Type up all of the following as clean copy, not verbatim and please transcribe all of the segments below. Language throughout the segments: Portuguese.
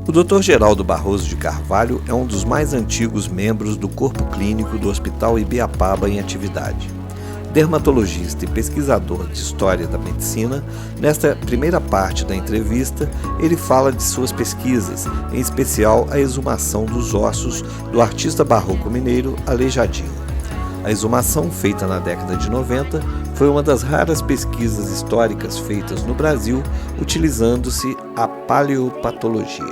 O Dr. Geraldo Barroso de Carvalho é um dos mais antigos membros do corpo clínico do Hospital Ibiapaba em atividade. Dermatologista e pesquisador de História da Medicina, nesta primeira parte da entrevista, ele fala de suas pesquisas, em especial a exumação dos ossos do artista barroco mineiro Aleijadinho. A exumação, feita na década de 90, foi uma das raras pesquisas históricas feitas no Brasil utilizando-se a paleopatologia.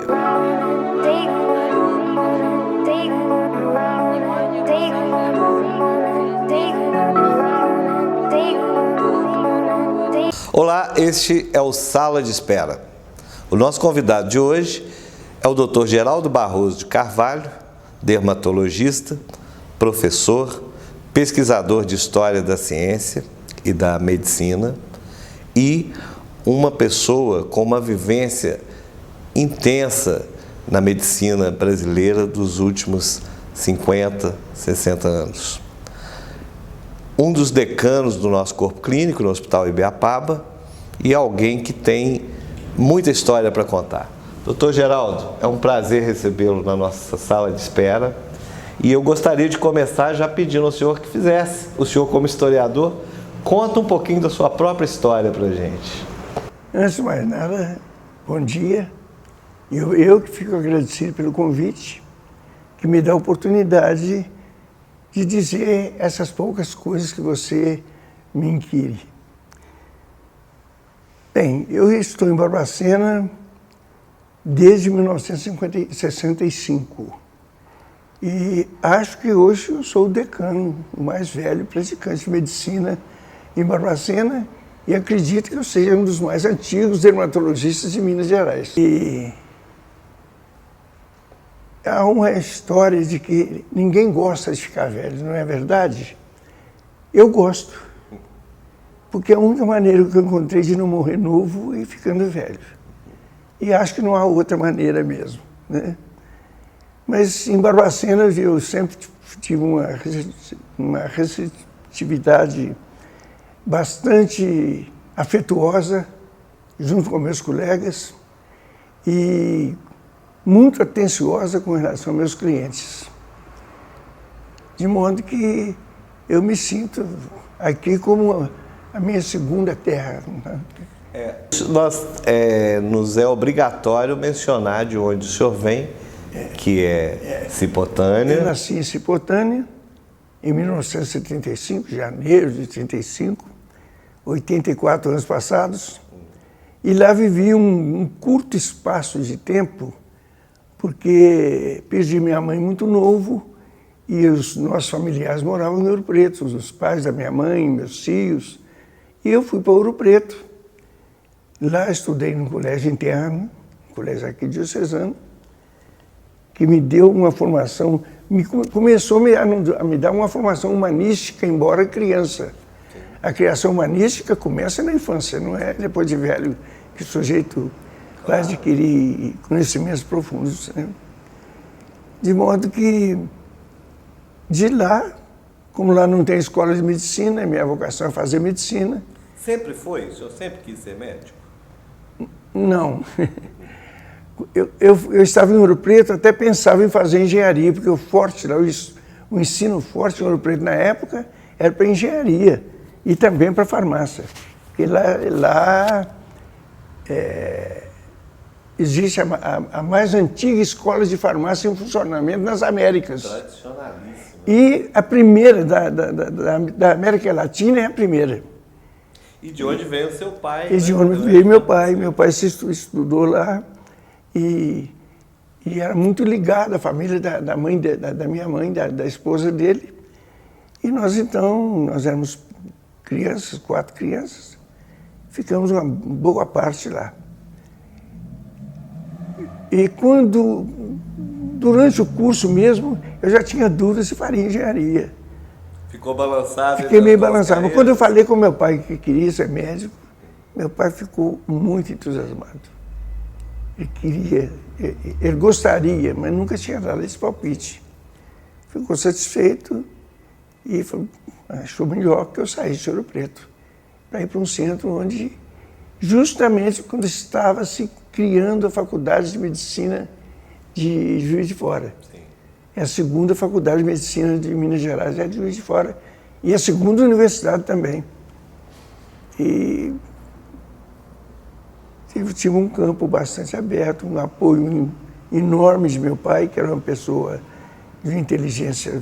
Olá, este é o Sala de Espera. O nosso convidado de hoje é o Dr. Geraldo Barroso de Carvalho, dermatologista, professor, pesquisador de História da Ciência e da Medicina e uma pessoa com uma vivência intensa na medicina brasileira dos últimos 50, 60 anos. Um dos decanos do nosso corpo clínico no Hospital Ibiapaba e alguém que tem muita história para contar. Doutor Geraldo, é um prazer recebê-lo na nossa sala de espera e eu gostaria de começar já pedindo ao senhor que fizesse, o senhor como historiador, conta um pouquinho da sua própria história para a gente. Antes de mais nada, bom dia. Eu que fico agradecido pelo convite, que me dá a oportunidade de dizer essas poucas coisas que você me inquire. Bem, eu estou em Barbacena desde 1965 e acho que hoje eu sou o decano, o mais velho praticante de medicina em Barbacena e acredito que eu seja um dos mais antigos dermatologistas de Minas Gerais. E há uma história de que ninguém gosta de ficar velho, não é verdade? Eu gosto, porque é a única maneira que eu encontrei de não morrer novo e ficando velho. E acho que não há outra maneira mesmo, né? Mas em Barbacena eu sempre tive uma receptividade bastante afetuosa junto com meus colegas e muito atenciosa com relação aos meus clientes. De modo que eu me sinto aqui como a minha segunda terra. Nos é obrigatório mencionar de onde o senhor vem, que é Cipotânia. Eu nasci em Cipotânia em 1975, janeiro de 35, 84 anos passados, e lá vivi um curto espaço de tempo, porque perdi minha mãe muito novo e os nossos familiares moravam em Ouro Preto, os pais da minha mãe, meus tios, e eu fui para Ouro Preto. Lá estudei no colégio interno, um colégio aqui diocesano, que me deu uma formação, começou a me dar uma formação humanística, embora criança. A criação humanística começa na infância, não é depois de velho que o sujeito vai adquirir conhecimentos profundos, né? De modo que, de lá, como lá não tem escola de medicina, minha vocação é fazer medicina. Sempre foi? O senhor sempre quis ser médico? Não. Eu estava em Ouro Preto, até pensava em fazer engenharia, porque o ensino forte em Ouro Preto na época era para engenharia e também para farmácia. Porque lá existe a mais antiga escola de farmácia em funcionamento nas Américas. Tradicionalíssima. E a primeira da América Latina é a primeira. E de onde veio o seu pai? E de onde veio meu pai. Meu pai se estudou lá e era muito ligado à família da minha mãe, da esposa dele. E nós éramos crianças, 4 crianças. Ficamos uma boa parte lá. E durante o curso mesmo, eu já tinha dúvidas se faria engenharia. Ficou balançado? Fiquei meio balançado. Mas quando eu falei com meu pai que queria ser médico, meu pai ficou muito entusiasmado. Ele gostaria, mas nunca tinha dado esse palpite. Ficou satisfeito e achou melhor que eu saísse de Ouro Preto para ir para um centro onde, justamente quando estava se criando a Faculdade de Medicina de Juiz de Fora. Sim. É a segunda faculdade de medicina de Minas Gerais, é de Juiz de Fora. E a segunda universidade também. E tive um campo bastante aberto, um apoio enorme de meu pai, que era uma pessoa de inteligência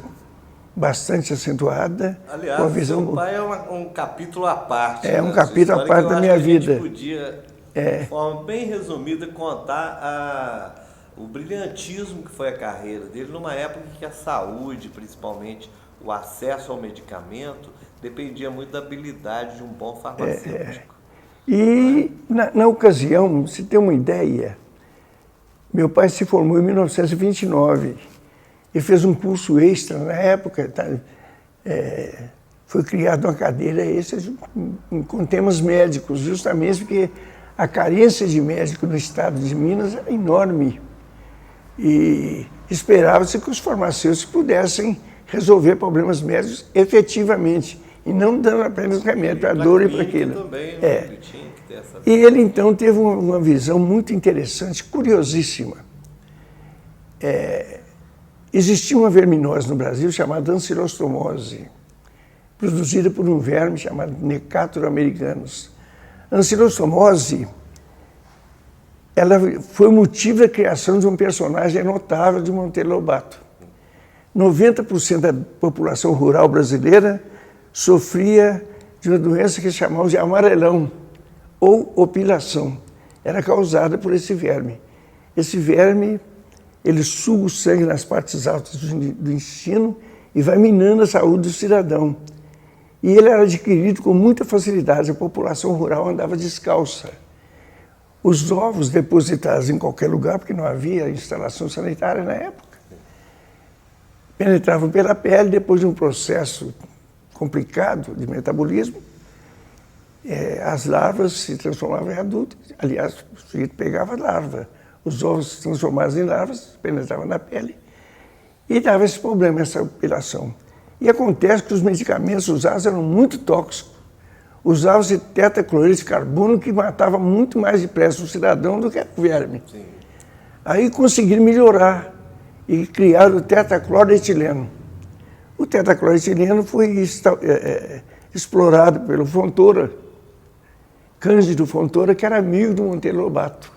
bastante acentuada. Aliás, com a visão... seu pai é um capítulo à parte. É um capítulo à parte da minha vida. A gente podia, de forma bem resumida, contar o brilhantismo que foi a carreira dele numa época em que a saúde, principalmente o acesso ao medicamento, dependia muito da habilidade de um bom farmacêutico. E, na ocasião, se tem uma ideia, meu pai se formou em 1929 e fez um curso extra na época. Foi criada uma cadeira extra com temas médicos, justamente porque a carência de médico no estado de Minas era enorme. E esperava-se que os farmacêuticos pudessem resolver problemas médicos efetivamente, e não dando apenas remédio para a dor e para aquilo. Também, né? Tinha que ter essa... E ele, então, teve uma visão muito interessante, curiosíssima. Existia uma verminose no Brasil chamada ancilostomose, produzida por um verme chamado Necator americanus. A ancilostomose, ela foi motivo da criação de um personagem notável de Monteiro Lobato. 90% da população rural brasileira sofria de uma doença que chamamos de amarelão, ou opilação. Era causada por esse verme. Esse verme, ele suga o sangue nas partes altas do intestino e vai minando a saúde do cidadão. E ele era adquirido com muita facilidade, a população rural andava descalça. Os ovos depositados em qualquer lugar, porque não havia instalação sanitária na época, penetravam pela pele, depois de um processo complicado de metabolismo, as larvas se transformavam em adultos. Aliás, o sujeito pegava a larva, os ovos se transformavam em larvas, penetravam na pele, e dava esse problema, essa opilação. E acontece que os medicamentos usados eram muito tóxicos. Usava-se tetacloreto de carbono, que matava muito mais depressa o cidadão do que o verme. Sim. Aí conseguiram melhorar e criaram o tetacloretileno. O tetacloretileno foi explorado pelo Fontoura, Cândido Fontoura, que era amigo do Monteiro Lobato.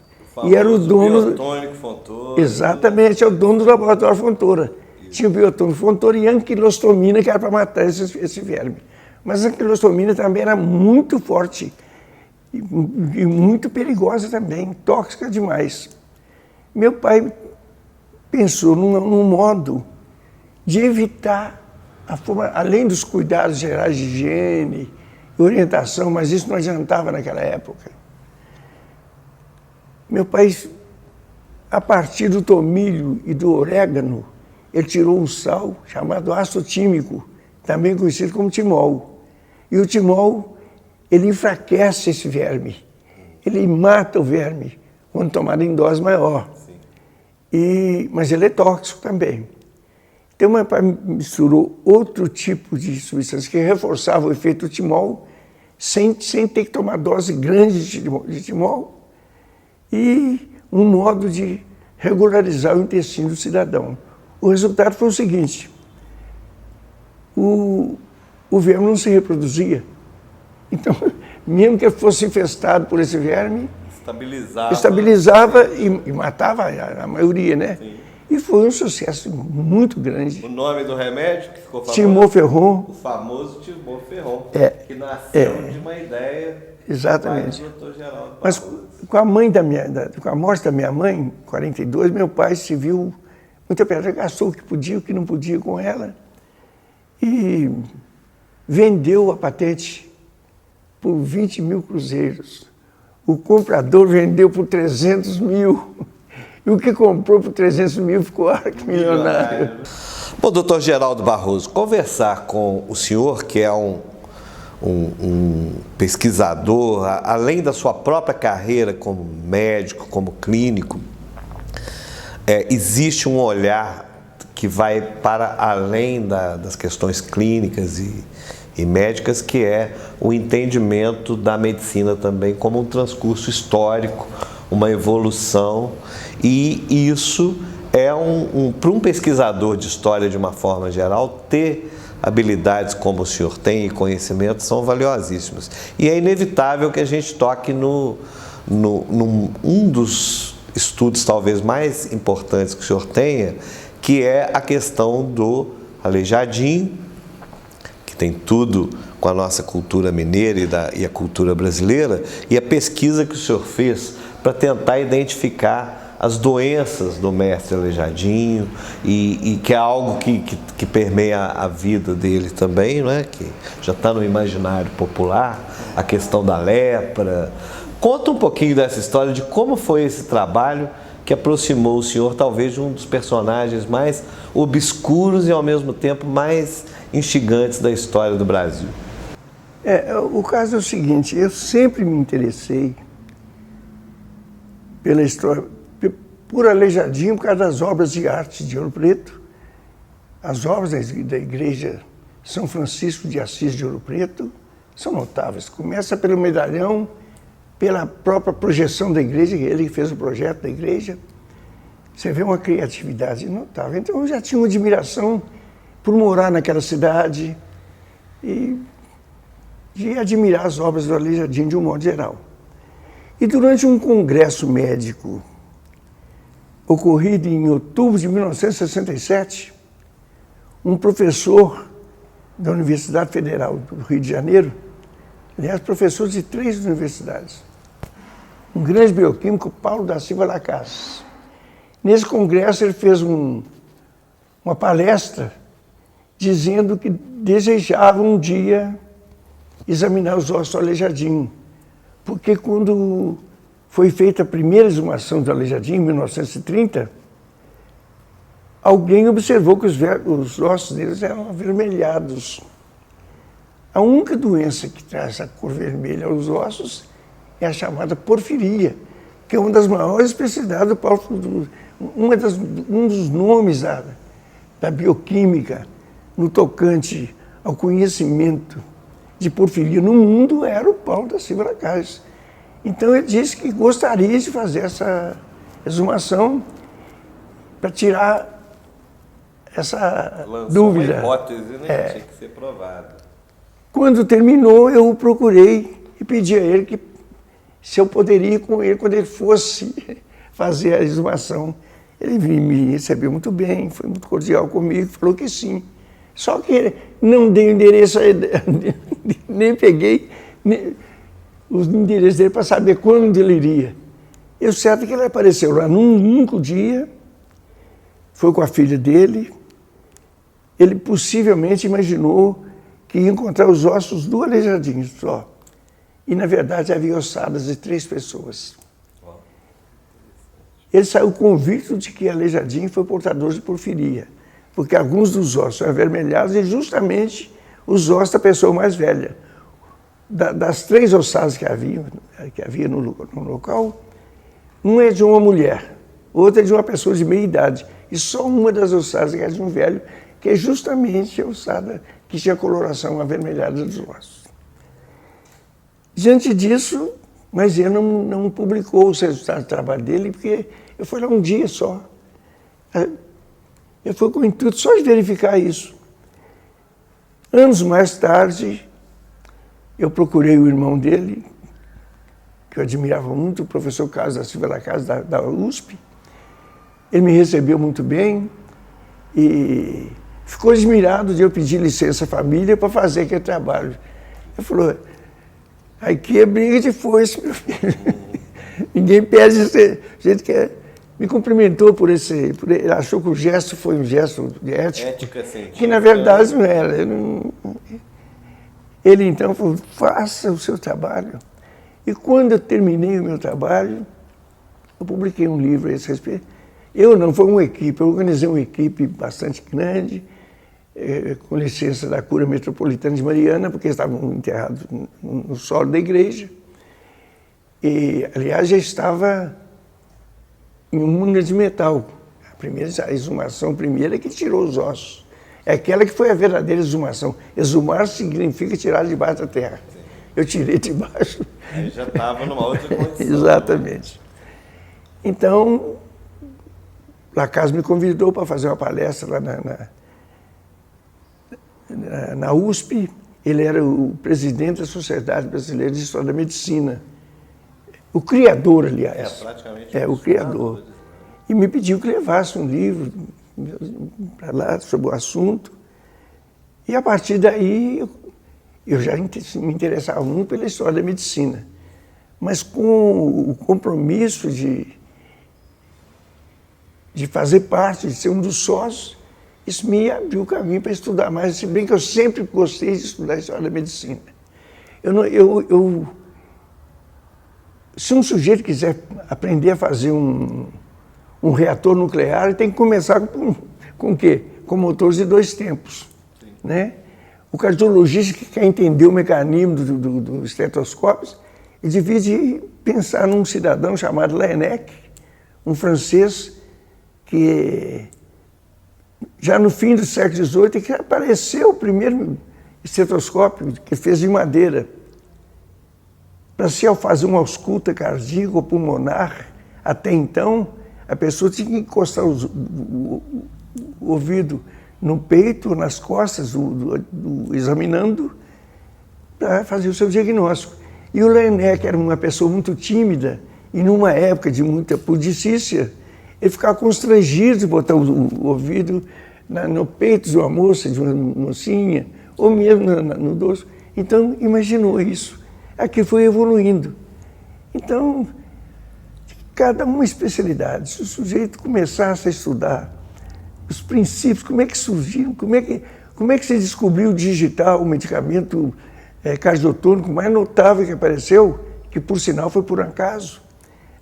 E era o dono... Biotônico Fontoura. Exatamente, é o dono do laboratório Fontoura. Tinha o biotônico Fontoura e a anquilostomina, que era para matar esse verme. Mas a anquilostomina também era muito forte e muito perigosa também, tóxica demais. Meu pai pensou num modo de evitar, além dos cuidados gerais de higiene e orientação, mas isso não adiantava naquela época. Meu pai, a partir do tomilho e do orégano, ele tirou um sal chamado ácido tímico, também conhecido como timol. E o timol, ele enfraquece esse verme, ele mata o verme quando tomado em dose maior. Mas ele é tóxico também. Então, meu pai misturou outro tipo de substância que reforçava o efeito do timol, sem ter que tomar dose grande de timol, e um modo de regularizar o intestino do cidadão. O resultado foi o seguinte: o verme não se reproduzia. Então, mesmo que fosse infestado por esse verme, estabilizava e matava a maioria, né? Sim. E foi um sucesso muito grande. O nome do remédio que ficou famoso? Timor-Ferron. O famoso Timor-Ferron, que nasceu de uma ideia. Exatamente. Do Dr. Geraldo Barroso. Mas com a morte da minha mãe, em 42, meu pai se viu muito apertado, gastou o que podia, o que não podia com ela, e vendeu a patente por 20 mil cruzeiros. O comprador vendeu por 300 mil. E o que comprou por 300 mil ficou arquimilionário. Bom, doutor Geraldo Barroso, conversar com o senhor, que é um pesquisador, além da sua própria carreira como médico, como clínico, existe um olhar que vai para além das questões clínicas e médicas, que é o entendimento da medicina também como um transcurso histórico, uma evolução, e isso para um pesquisador de história de uma forma geral, ter habilidades como o senhor tem e conhecimentos são valiosíssimos. E é inevitável que a gente toque num dos estudos talvez mais importantes que o senhor tenha, que é a questão do Aleijadinho, que tem tudo com a nossa cultura mineira e a cultura brasileira, e a pesquisa que o senhor fez para tentar identificar as doenças do mestre Aleijadinho, e que é algo que permeia a vida dele também, não é? Que já está no imaginário popular, a questão da lepra. Conta um pouquinho dessa história, de como foi esse trabalho que aproximou o senhor talvez de um dos personagens mais obscuros e ao mesmo tempo mais instigantes da história do Brasil. O caso é o seguinte: eu sempre me interessei pela história, por Aleijadinho, por causa das obras de arte de Ouro Preto. As obras da igreja São Francisco de Assis de Ouro Preto são notáveis. Começa pelo medalhão, pela própria projeção da igreja, ele fez o projeto da igreja. Você vê uma criatividade notável. Então eu já tinha uma admiração por morar naquela cidade e de admirar as obras do Aleijadinho de um modo geral. E durante um congresso médico ocorrido em outubro de 1967, um professor da Universidade Federal do Rio de Janeiro, aliás, professor de 3 universidades, um grande bioquímico, Paulo da Silva Lacasse. Nesse congresso ele fez uma palestra dizendo que desejava um dia examinar os ossos do Aleijadinho, porque quando foi feita a primeira exumação do Aleijadinho, em 1930, alguém observou que os ossos deles eram avermelhados. A única doença que traz essa cor vermelha aos ossos é a chamada porfiria, que é uma das maiores especialidades do Paulo, um dos nomes da bioquímica no tocante ao conhecimento de porfiria no mundo era o Paulo da Silva Lacasse. Então ele disse que gostaria de fazer essa exumação para tirar essa dúvida. Uma hipótese, né? Tinha que ser provada. Quando terminou, eu o procurei e pedi a ele que se eu poderia ir com ele quando ele fosse fazer a exumação. Ele me recebeu muito bem, foi muito cordial comigo, falou que sim. Só que não dei o endereço, nem peguei os endereços dele para saber quando ele iria. E o certo é que ele apareceu lá num único dia, foi com a filha dele. Ele possivelmente imaginou que ia encontrar os ossos do Aleijadinho só. E, na verdade, havia ossadas de 3 pessoas. Ele saiu convicto de que Aleijadinho foi portador de porfiria, porque alguns dos ossos são avermelhados e justamente os ossos da pessoa mais velha. Das 3 ossadas que havia no local, uma é de uma mulher, outra é de uma pessoa de meia idade, e só uma das ossadas é de um velho, que é justamente a ossada que tinha coloração avermelhada dos ossos. Diante disso, mas ele não publicou os resultados do trabalho dele, porque eu fui lá um dia só. Eu fui com o intuito só de verificar isso. Anos mais tarde, eu procurei o irmão dele, que eu admirava muito, o professor Carlos da Silva Lacasse, da USP. Ele me recebeu muito bem e ficou admirado de eu pedir licença à família para fazer aquele trabalho. Ele falou: aqui é briga de foice, meu filho. Ninguém pede isso. Gente que me cumprimentou por ele achou que o gesto foi um gesto de ética, que na verdade não era. Ele então falou: faça o seu trabalho. E quando eu terminei o meu trabalho, eu publiquei um livro a esse respeito. Foi uma equipe, eu organizei uma equipe bastante grande, com licença da Cura Metropolitana de Mariana, porque estavam enterrados no solo da igreja. E, aliás, já estava em uma urna de metal. A exumação primeira que tirou os ossos. É aquela que foi a verdadeira exumação. Exumar significa tirar de baixo da terra. Eu tirei de baixo. Aí já estava numa outra condição. Exatamente. Então, Lacaze me convidou para fazer uma palestra lá na USP. Ele era o presidente da Sociedade Brasileira de História da Medicina. O criador, aliás. Praticamente. O criador. E me pediu que levasse um livro para lá sobre o assunto. E a partir daí eu já me interessava muito pela história da medicina. Mas com o compromisso de fazer parte, de ser um dos sócios, isso me abriu o caminho para estudar mais, se bem que eu sempre gostei de estudar a história da medicina. Se um sujeito quiser aprender a fazer um reator nuclear, ele tem que começar com o quê? Com motores de 2 tempos. Né? O cardiologista que quer entender o mecanismo do estetoscópio, ele devia de pensar num cidadão chamado Laennec, um francês que já no fim do século XVIII que apareceu o primeiro estetoscópio que fez de madeira. Para se fazer uma ausculta cardíaca ou pulmonar, até então, a pessoa tinha que encostar o ouvido no peito, nas costas, examinando, para fazer o seu diagnóstico. E o Laennec era uma pessoa muito tímida, e numa época de muita pudicícia, ele ficava constrangido de botar o ouvido no peito de uma moça, de uma mocinha, ou mesmo no dorso. Então, imaginou isso. Aqui foi evoluindo. Então, cada uma especialidade. Se o sujeito começasse a estudar os princípios, como é que surgiram, como é que se descobriu o digital, o medicamento cardiotônico mais notável que apareceu, que por sinal foi por acaso,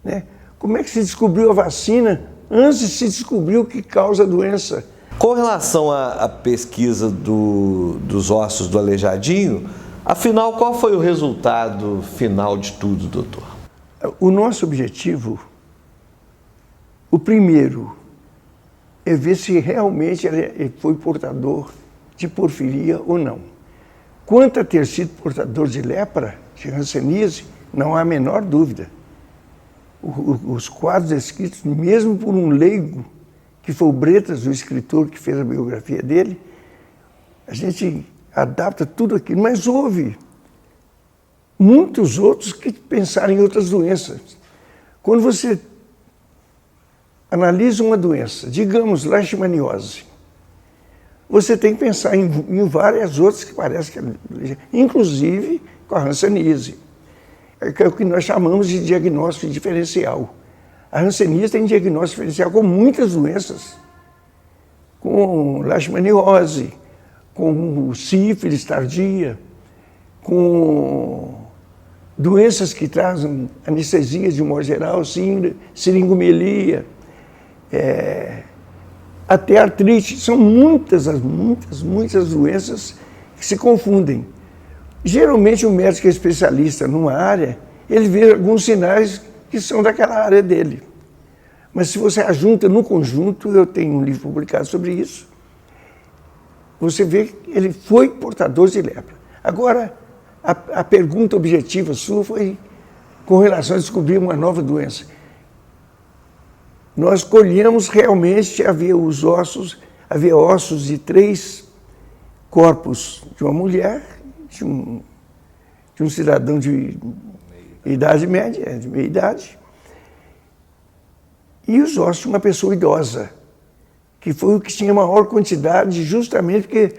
né? Como é que se descobriu a vacina antes se descobriu o que causa a doença? Com relação à pesquisa dos ossos do Aleijadinho, afinal, qual foi o resultado final de tudo, doutor? O nosso objetivo, o primeiro, é ver se realmente ele foi portador de porfiria ou não. Quanto a ter sido portador de lepra, de hanseníase, não há a menor dúvida. Os quadros descritos, mesmo por um leigo, que foi o Bretas, o escritor que fez a biografia dele, a gente adapta tudo aquilo, mas houve muitos outros que pensaram em outras doenças. Quando você analisa uma doença, digamos leishmaniose, você tem que pensar em várias outras que parecem que, inclusive com a hanseníase, que é o que nós chamamos de diagnóstico diferencial. A hanseníase tem diagnóstico diferencial com muitas doenças, com leishmaniose, com sífilis tardia, com doenças que trazem anestesia de um modo geral, seringomelia, até artrite. São muitas doenças que se confundem. Geralmente o médico que é especialista numa área, ele vê alguns sinais que são daquela área dele. Mas se você ajunta no conjunto, eu tenho um livro publicado sobre isso, você vê que ele foi portador de lepra. Agora, a pergunta objetiva sua foi com relação a descobrir uma nova doença. Nós colhemos realmente, havia ossos de 3 corpos de uma mulher, de um cidadão de idade média, de meia idade, e os ossos de uma pessoa idosa, que foi o que tinha maior quantidade, justamente porque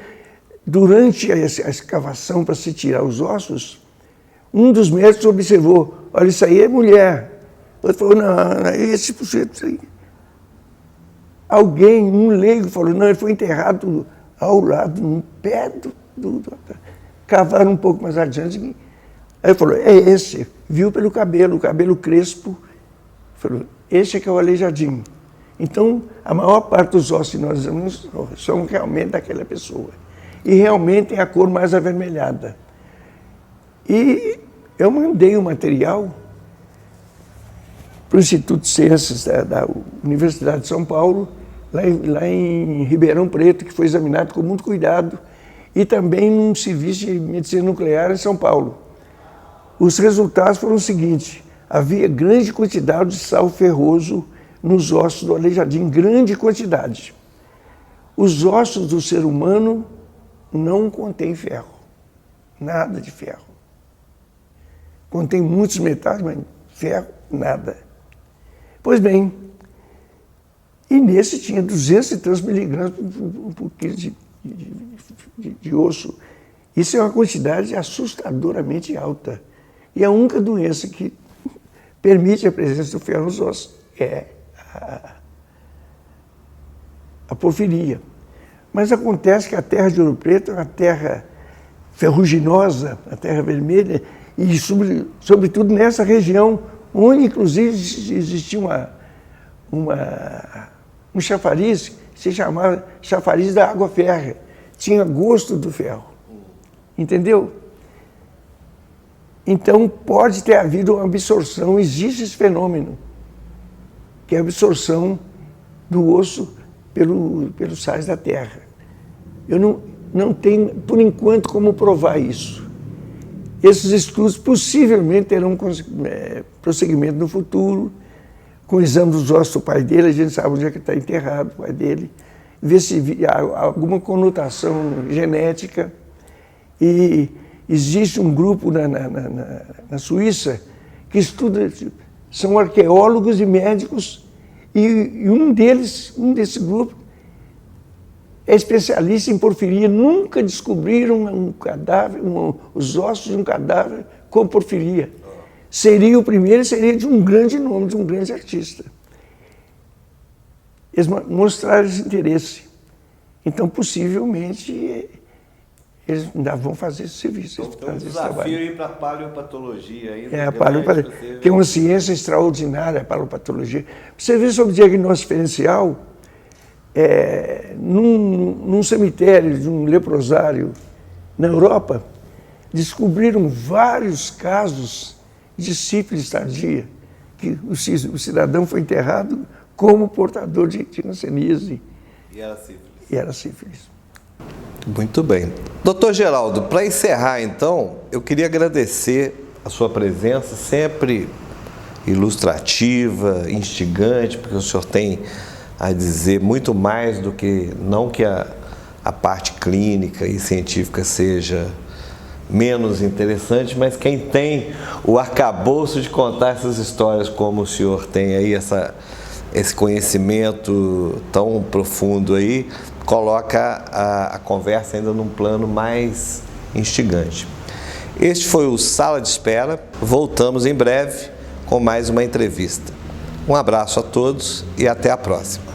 durante a escavação para se tirar os ossos, um dos médicos observou, olha, isso aí é mulher. O outro falou, não, esse sujeito aí. Alguém, um leigo, falou, não, ele foi enterrado ao lado, no pé do cavaram um pouco mais adiante. Aí ele falou, é esse, viu pelo cabelo, o cabelo crespo. Falou, esse é que é o Aleijadinho. Então, a maior parte dos ossos que nós examinamos são realmente daquela pessoa. E realmente tem a cor mais avermelhada. E eu mandei o material para o Instituto de Ciências da Universidade de São Paulo, lá em Ribeirão Preto, que foi examinado com muito cuidado, e também num serviço de medicina nuclear em São Paulo. Os resultados foram os seguintes: havia grande quantidade de sal ferroso nos ossos do aleijadinho, em grande quantidade. Os ossos do ser humano não contêm ferro, nada de ferro. Contém muitos metais, mas ferro, nada. Pois bem, e nesse tinha 200 e tantos miligramas por quilo de osso. Isso é uma quantidade assustadoramente alta. E a única doença que permite a presença do ferro nos ossos é a porfiria. Mas acontece que a terra de Ouro Preto é uma terra ferruginosa, a terra vermelha, e sobretudo nessa região, onde inclusive existia um chafariz que se chamava chafariz da água férrea. Tinha gosto do ferro. Entendeu? Então pode ter havido uma absorção, existe esse fenômeno, que é a absorção do osso pelos sais da terra. Eu não tenho, por enquanto, como provar isso. Esses estudos possivelmente terão prosseguimento no futuro, com o exame dos ossos do pai dele, a gente sabe onde é que está enterrado o pai dele, ver se há alguma conotação genética. E existe um grupo na Suíça que estuda, são arqueólogos e médicos, e um desse grupo é especialista em porfiria. Nunca descobriram um cadáver, os ossos de um cadáver com porfiria. Seria o primeiro e seria de um grande nome, de um grande artista. Eles mostraram esse interesse. Então, possivelmente, eles ainda vão fazer esse serviço. Então, um desafio aí para a paleopatologia ainda. É, a paleopatologia, que é uma ciência extraordinária, a paleopatologia. Você vê sobre o diagnóstico diferencial, num cemitério de um leprosário na Europa, descobriram vários casos de sífilis tardia, que o cidadão foi enterrado como portador de hanseníase. E era sífilis. E era sífilis. Muito bem. Doutor Geraldo, para encerrar então, eu queria agradecer a sua presença, sempre ilustrativa, instigante, porque o senhor tem a dizer muito mais do que, não que a parte clínica e científica seja menos interessante, mas quem tem o arcabouço de contar essas histórias como o senhor tem aí, esse conhecimento tão profundo aí, coloca a conversa ainda num plano mais instigante. Este foi o Sala de Espera. Voltamos em breve com mais uma entrevista. Um abraço a todos e até a próxima.